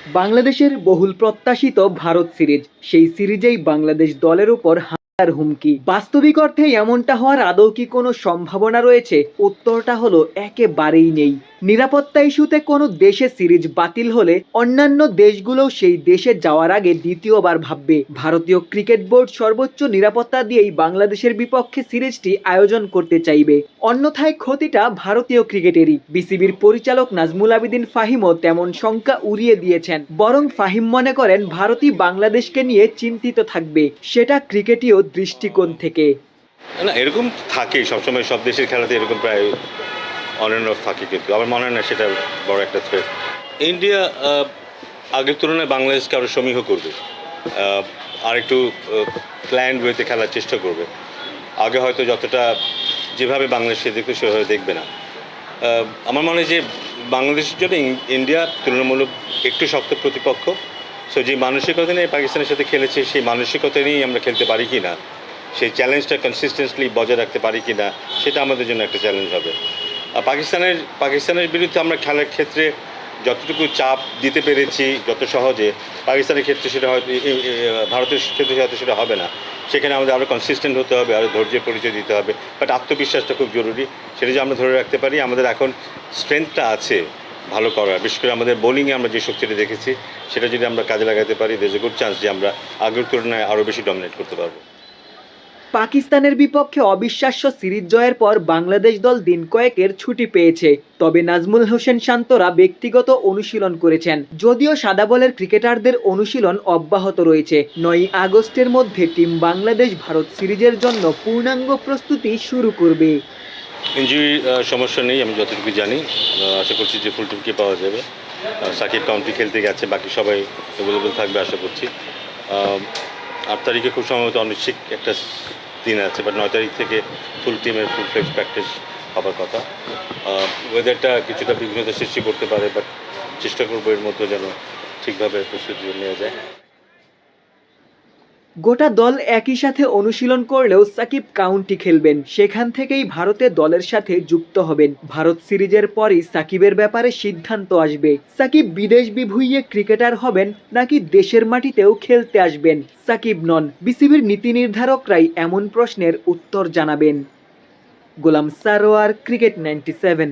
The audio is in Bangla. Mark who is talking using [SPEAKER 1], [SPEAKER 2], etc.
[SPEAKER 1] বাংলাদেশের বহুল প্রত্যাশিত ভারত সিরিজ, সেই সিরিজেই বাংলাদেশ দলের উপর হামলার হুমকি। বাস্তবিক অর্থে এমনটা হওয়ার আদৌ কি কোনো সম্ভাবনা রয়েছে? উত্তরটা হলো একেবারেই নেই। নিরাপত্তা ইস্যুতে কোনো দেশে সিরিজ বাতিল হলে অন্যান্য দেশগুলোও সেই দেশে যাওয়ার আগে দ্বিতীয়বার ভাববে। ভারতীয় ক্রিকেট বোর্ড সর্বোচ্চ নিরাপত্তা দিয়েই বাংলাদেশের বিপক্ষে সিরিজটি আয়োজন করতে চাইবে। অন্যথায় ক্ষতিটা ভারতীয় ক্রিকেটেরই। বিসিবির পরিচালক নাজমুল আবেদীন ফাহিমও তেমন শঙ্কা উড়িয়ে দিয়েছেন। বরং ফাহিম মনে করেন ভারতই বাংলাদেশকে নিয়ে চিন্তিত থাকবে, সেটা ক্রিকেটীয় দৃষ্টিকোণ থেকে।
[SPEAKER 2] না, এরকম থাকেই সবসময়, সব দেশের খেলাতে এরকম প্রায় অন অ্যান্ড অফ থাকে, কিন্তু আমার মনে হয় না সেটা বড় একটা থ্রেট। ইন্ডিয়া আগের তুলনায় বাংলাদেশকে আরও সমীহ করবে, আর একটু প্ল্যান্ড ওয়েতে খেলার চেষ্টা করবে। আগে হয়তো যতটা যেভাবে বাংলাদেশে দেখবে সেভাবে দেখবে না। আমার মনে হয় যে বাংলাদেশের জন্য ইন্ডিয়া তুলনামূলক একটু শক্ত প্রতিপক্ষ। সো যে মানসিকতা নিয়ে পাকিস্তানের সাথে খেলেছে, সেই মানসিকতা নিয়েই আমরা খেলতে পারি কি না, সেই চ্যালেঞ্জটা কনসিস্টেন্টলি বজায় রাখতে পারি কি না, সেটা আমাদের জন্য একটা চ্যালেঞ্জ হবে। পাকিস্তানের বিরুদ্ধে আমরা খেলার ক্ষেত্রে যতটুকু চাপ দিতে পেরেছি যত সহজে, পাকিস্তানের ক্ষেত্রে সেটা হয়তো, ভারতের ক্ষেত্রে হয়তো সেটা হবে না। সেখানে আমাদের আরও কনসিস্টেন্ট হতে হবে, আরও ধৈর্যের পরিচয় দিতে হবে। বাট আত্মবিশ্বাসটা খুব জরুরি, সেটা যে আমরা ধরে রাখতে পারি। আমাদের এখন স্ট্রেংথটা আছে ভালো করার, বিশেষ করে আমাদের বোলিংয়ে আমরা যে শক্তিটা দেখেছি, সেটা যদি আমরা কাজে লাগাতে পারি, there is a good chance যে আমরা আগের তুলনায় আরও বেশি ডমিনেট করতে পারবো।
[SPEAKER 1] পাকিস্তানের বিপক্ষে অবিশ্বাস্য সিরিজ জয়ের পর বাংলাদেশ দল দিন কয়েকের ছুটি পেয়েছে। তবে নাজমুল হোসেন শান্তরা ব্যক্তিগত অনুশীলন করেছেন। যদিও সাদা বলের ক্রিকেটারদের অনুশীলন অব্যাহত রয়েছে। 9 আগস্টের মধ্যে টিম বাংলাদেশ ভারত সিরিজের জন্য পূর্ণাঙ্গ প্রস্তুতি শুরু করবে।
[SPEAKER 2] ইনজুরির সমস্যা নেই, আমি যতটুকু জানি। আশা করছি যে ফুল টিমকে পাওয়া যাবে। সাকিব কাউন্টি খেলতে গেছে, বাকি সবাই অ্যাভেলেবেল থাকবে আশা করছি। 8 তারিখে খুব সম্ভবত অনিশ্চিত একটা দিন আছে, বাট 9 তারিখ থেকে ফুল টিমের ফুল ফ্লেজ প্র্যাকটিস হবার কথা। ওয়েদারটা কিছুটা বিঘ্নতা সৃষ্টি করতে পারে, বাট চেষ্টা করবো এর মধ্যে যেন ঠিকভাবে প্রস্তুতি নেওয়া যায়।
[SPEAKER 1] গোটা দল একই সাথে অনুশীলন করলেও সাকিব কাউন্টি খেলবেন। সেখান থেকেই ভারতের দলের সাথে যুক্ত হবেন। ভারত সিরিজের পরই সাকিবের ব্যাপারে সিদ্ধান্ত আসবে। সাকিব বিদেশ বিভুঁইয়ে ক্রিকেটার হবেন নাকি দেশের মাটিতেও খেলতে আসবেন, সাকিব নন, বিসিবির নীতি নির্ধারকরাই এমন প্রশ্নের উত্তর জানাবেন। গোলাম সারোয়ার, ক্রিকেট 97।